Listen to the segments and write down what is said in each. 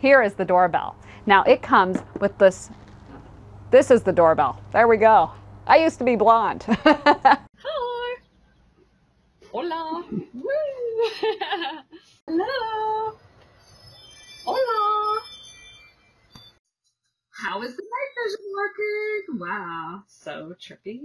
Here is the doorbell. Now it comes with this is the doorbell. There we go. I used to be blonde. Hi. Hola. Woo. Hello. Hola. How is the night vision working? Wow, so trippy.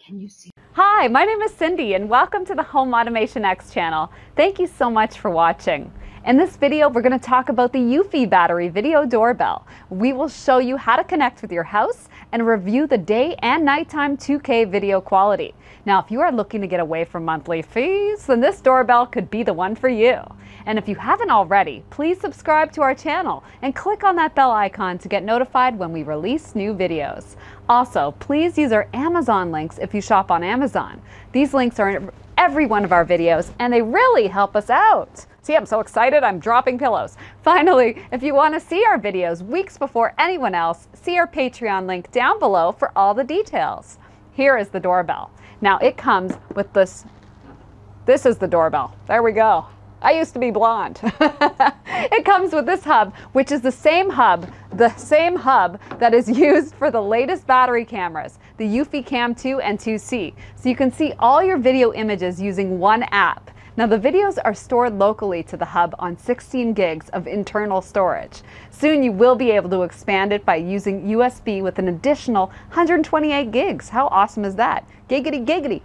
Can you see? Hi, my name is Cindy and welcome to the HomeAutomationX channel. Thank you so much for watching. In this video, we're going to talk about the Eufy battery video doorbell. We will show you how to connect with your house and review the day and nighttime 2K video quality. Now, if you are looking to get away from monthly fees, then this doorbell could be the one for you. And if you haven't already, please subscribe to our channel and click on that bell icon to get notified when we release new videos. Also, please use our Amazon links if you shop on Amazon. These links are in every one of our videos and they really help us out. See, I'm so excited, I'm dropping pillows. Finally, if you want to see our videos weeks before anyone else, see our Patreon link down below for all the details. Here is the doorbell. Now it comes with this is the doorbell. There we go. I used to be blonde. It comes with this hub, which is the same hub that is used for the latest battery cameras, the Eufy Cam 2 and 2C. So you can see all your video images using one app. Now the videos are stored locally to the hub on 16 gigs of internal storage. Soon you will be able to expand it by using USB with an additional 128 gigs. How awesome is that? Giggity giggity.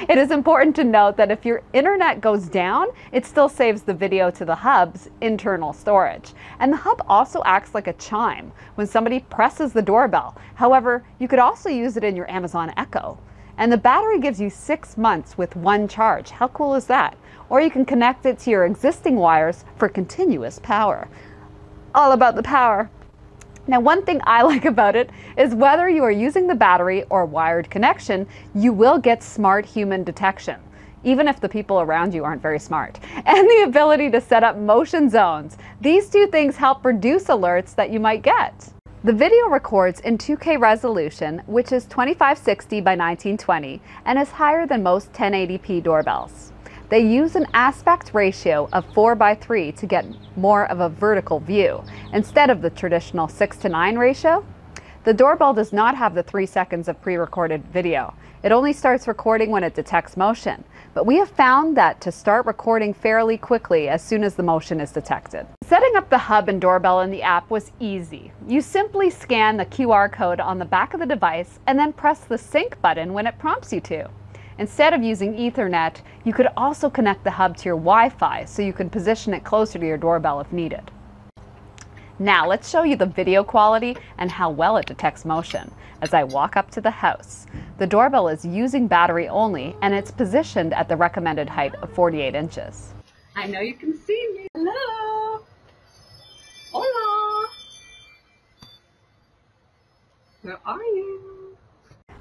It is important to note that if your internet goes down, it still saves the video to the hub's internal storage. And the hub also acts like a chime when somebody presses the doorbell. However, you could also use it in your Amazon Echo. And the battery gives you 6 months with one charge. How cool is that? Or you can connect it to your existing wires for continuous power. All about the power. Now, one thing I like about it is whether you are using the battery or wired connection, you will get smart human detection, even if the people around you aren't very smart. And the ability to set up motion zones. These two things help reduce alerts that you might get. The video records in 2K resolution, which is 2560 by 1920 and is higher than most 1080p doorbells. They use an aspect ratio of 4:3 to get more of a vertical view, instead of the traditional 6:9 ratio. The doorbell does not have the 3 seconds of pre-recorded video. It only starts recording when it detects motion, but we have found that to start recording fairly quickly as soon as the motion is detected. Setting up the hub and doorbell in the app was easy. You simply scan the QR code on the back of the device and then press the sync button when it prompts you to. Instead of using Ethernet, you could also connect the hub to your Wi-Fi so you can position it closer to your doorbell if needed. Now let's show you the video quality and how well it detects motion as I walk up to the house. The doorbell is using battery only and it's positioned at the recommended height of 48 inches. I know you can see me. Hello. Hola. Where are you?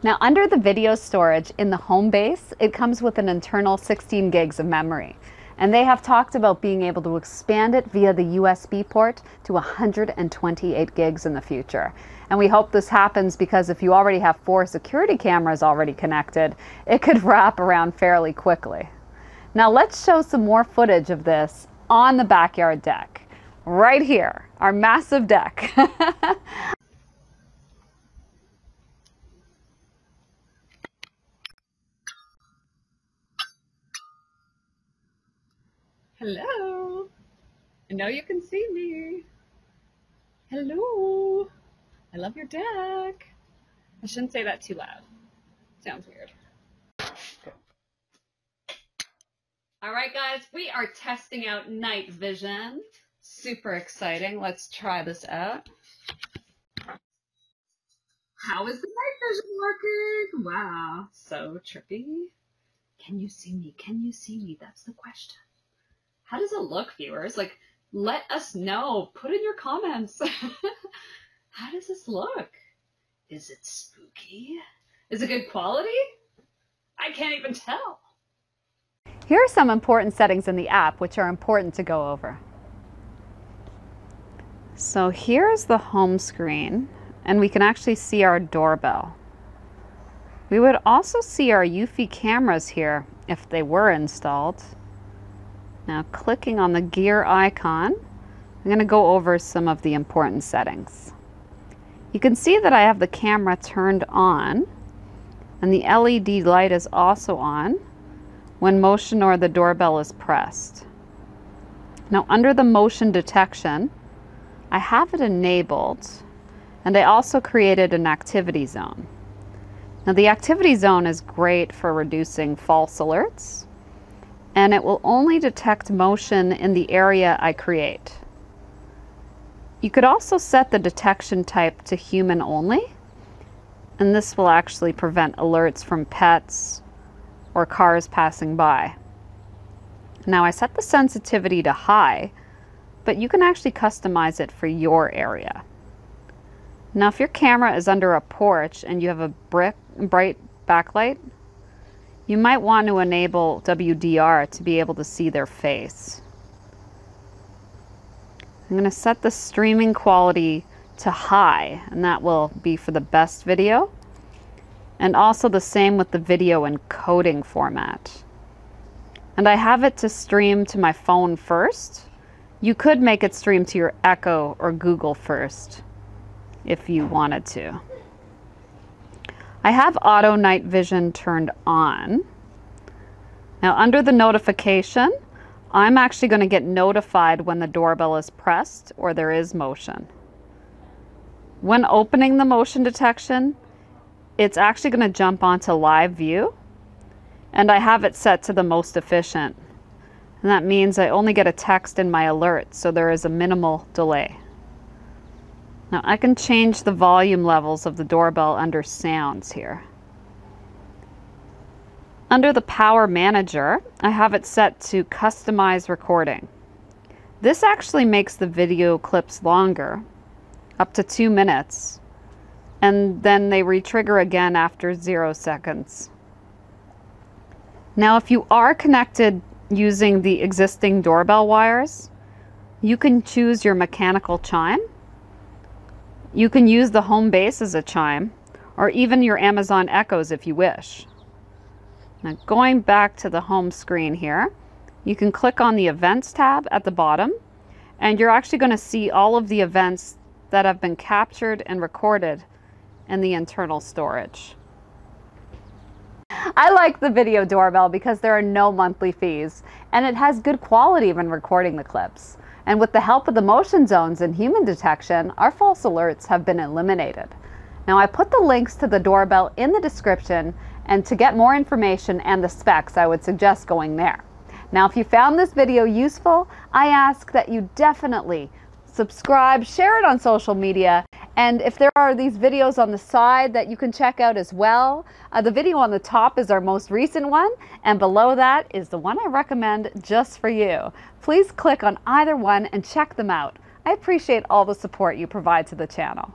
Now under the video storage in the home base, it comes with an internal 16 gigs of memory. And they have talked about being able to expand it via the USB port to 128 gigs in the future. And we hope this happens because if you already have 4 security cameras already connected, it could wrap around fairly quickly. Now let's show some more footage of this on the backyard deck. Right here, our massive deck. Hello. I know you can see me. Hello. I love your deck. I shouldn't say that too loud. Sounds weird. All right, guys, we are testing out night vision. Super exciting. Let's try this out. How is the night vision working? Wow, so trippy. Can you see me? Can you see me? That's the question. How does it look, viewers? Like, let us know. Put in your comments. How does this look? Is it spooky? Is it good quality? I can't even tell. Here are some important settings in the app which are important to go over. So here's the home screen, and we can actually see our doorbell. We would also see our Eufy cameras here if they were installed. Now clicking on the gear icon, I'm going to go over some of the important settings. You can see that I have the camera turned on, and the LED light is also on when motion or the doorbell is pressed. Now under the motion detection, I have it enabled, and I also created an activity zone. Now the activity zone is great for reducing false alerts, and it will only detect motion in the area I create. You could also set the detection type to human only, and this will actually prevent alerts from pets or cars passing by. Now I set the sensitivity to high, but you can actually customize it for your area. Now if your camera is under a porch and you have a bright backlight, you might want to enable WDR to be able to see their face. I'm going to set the streaming quality to high, and that will be for the best video. And also the same with the video encoding format. And I have it to stream to my phone first. You could make it stream to your Echo or Google first if you wanted to. I have auto night vision turned on. Now under the notification, I'm actually going to get notified when the doorbell is pressed or there is motion. When opening the motion detection, it's actually going to jump onto live view, and I have it set to the most efficient. And that means I only get a text in my alert, so there is a minimal delay. Now I can change the volume levels of the doorbell under sounds here. Under the Power Manager, I have it set to customize recording. This actually makes the video clips longer, up to 2 minutes, and then they re-trigger again after 0 seconds. Now if you are connected using the existing doorbell wires, you can choose your mechanical chime. You can use the home base as a chime, or even your Amazon Echoes if you wish. Now going back to the home screen here, you can click on the Events tab at the bottom, and you're actually going to see all of the events that have been captured and recorded in the internal storage. I like the video doorbell because there are no monthly fees, and it has good quality when recording the clips. And with the help of the motion zones and human detection, our false alerts have been eliminated. Now I put the links to the doorbell in the description, and to get more information and the specs, I would suggest going there. Now if you found this video useful, I ask that you definitely subscribe, share it on social media, and if there are these videos on the side that you can check out as well, the video on the top is our most recent one, and below that is the one I recommend just for you. Please click on either one and check them out. I appreciate all the support you provide to the channel.